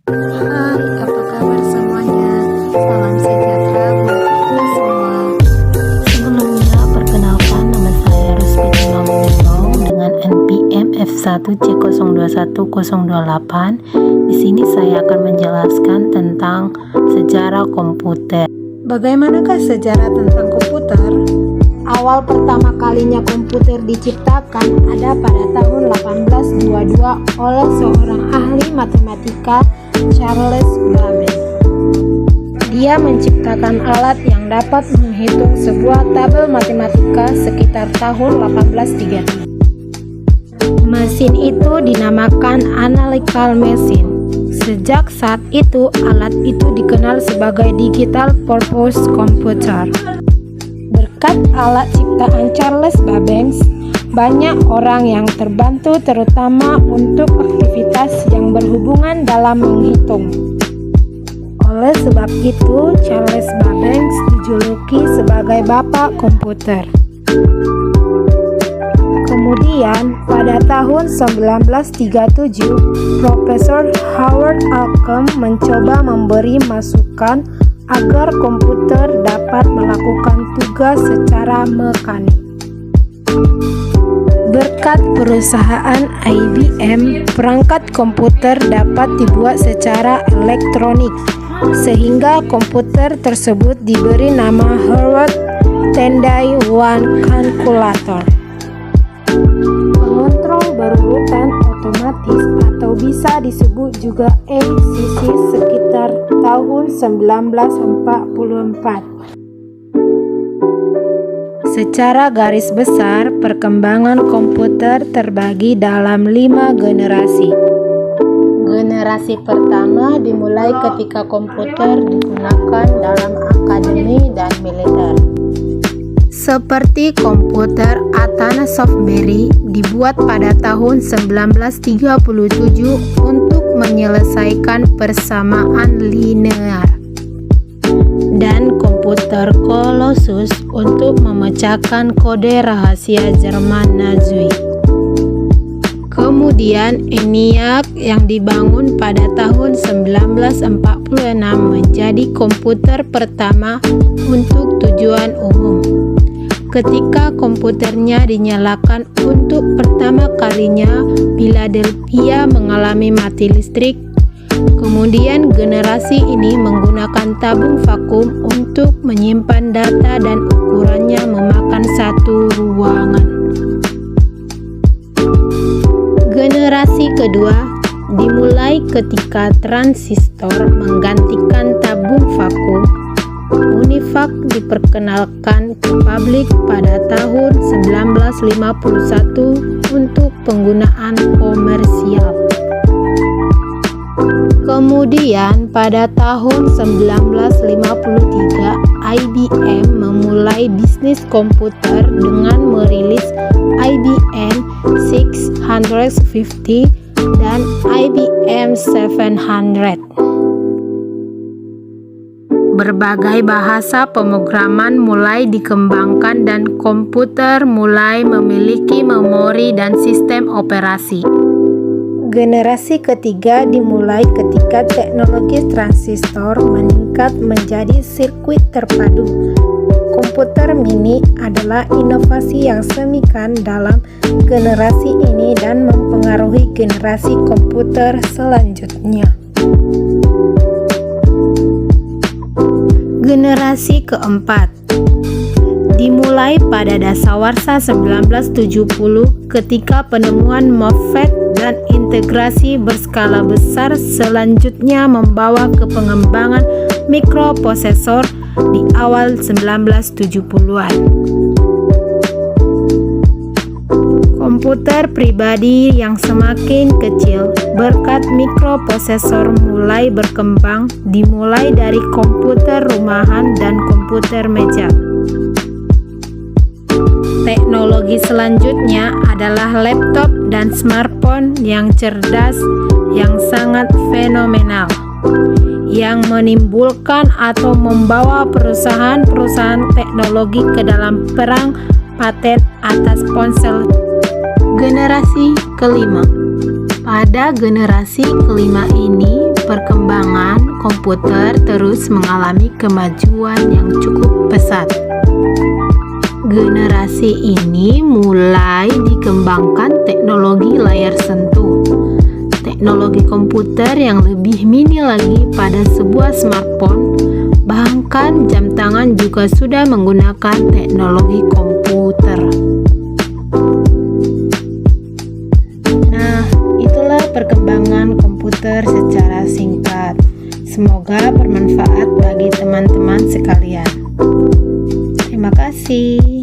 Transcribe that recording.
Hai, apa kabar semuanya? Salam sejahtera buat kita semua. Sebelumnya, perkenalkan nama saya Ruspi Mamunitong dengan NPM F1C021028. Di sini saya akan menjelaskan tentang sejarah komputer. Bagaimanakah sejarah tentang komputer? Awal pertama kalinya komputer diciptakan ada pada tahun 1822 oleh seorang ahli matematika, Charles Babbage. Dia menciptakan alat yang dapat menghitung sebuah tabel matematika sekitar tahun 1833. Mesin itu dinamakan analytical machine. Sejak saat itu, alat itu dikenal sebagai digital purpose computer. Berkat alat ciptaan Charles Babbage, banyak orang yang terbantu terutama untuk aktivitas yang berhubungan dalam menghitung. Oleh sebab itu, Charles Babbage dijuluki sebagai Bapak Komputer. Kemudian, pada tahun 1937, Profesor Howard Alchem mencoba memberi masukan agar komputer dapat melakukan tugas secara mekanik. Berkat perusahaan IBM, perangkat komputer dapat dibuat secara elektronik, sehingga komputer tersebut diberi nama Harvard Tendai One Calculator. Pengontrol berurutan otomatis atau bisa disebut juga ACC sekitar tahun 1944. Secara garis besar, perkembangan komputer terbagi dalam 5 generasi. Generasi pertama dimulai ketika komputer digunakan dalam akademi dan militer. Seperti komputer Atanasoft-Berry dibuat pada tahun 1937 untuk menyelesaikan persamaan linear, dan komputer Colossus untuk memecahkan kode rahasia Jerman Nazi. Kemudian ENIAC yang dibangun pada tahun 1946 menjadi komputer pertama untuk tujuan umum. Ketika komputernya dinyalakan untuk pertama kalinya Philadelphia mengalami mati listrik. Kemudian generasi ini menggunakan tabung vakum untuk menyimpan data dan ukurannya memakan satu ruangan. Generasi kedua dimulai ketika transistor menggantikan tabung vakum. Univac diperkenalkan ke publik pada tahun 1951 untuk penggunaan komersial. Kemudian pada tahun 1953 IBM memulai bisnis komputer dengan merilis IBM 650 dan IBM 700. Berbagai bahasa pemrograman mulai dikembangkan dan komputer mulai memiliki memori dan sistem operasi. Generasi ketiga dimulai ketika teknologi transistor meningkat menjadi sirkuit terpadu. Komputer mini adalah inovasi yang signifikan dalam generasi ini dan mempengaruhi generasi komputer selanjutnya. Generasi keempat dimulai pada dasawarsa 1970 ketika penemuan MOSFET dan integrasi berskala besar selanjutnya membawa ke pengembangan mikroprosesor di awal 1970-an. Komputer pribadi yang semakin kecil berkat mikroprosesor mulai berkembang, dimulai dari komputer rumahan dan komputer meja. Teknologi selanjutnya adalah laptop dan smartphone yang cerdas yang sangat fenomenal, yang menimbulkan atau membawa perusahaan-perusahaan teknologi ke dalam perang paten atas ponsel. Generasi kelima. Pada generasi kelima ini, perkembangan komputer terus mengalami kemajuan yang cukup pesat. Generasi ini mulai dikembangkan teknologi layar sentuh, teknologi komputer yang lebih mini lagi pada sebuah smartphone, bahkan jam tangan juga sudah menggunakan teknologi komputer. Nah, itulah perkembangan komputer secara singkat. Semoga bermanfaat bagi teman-teman sekalian. Terima kasih.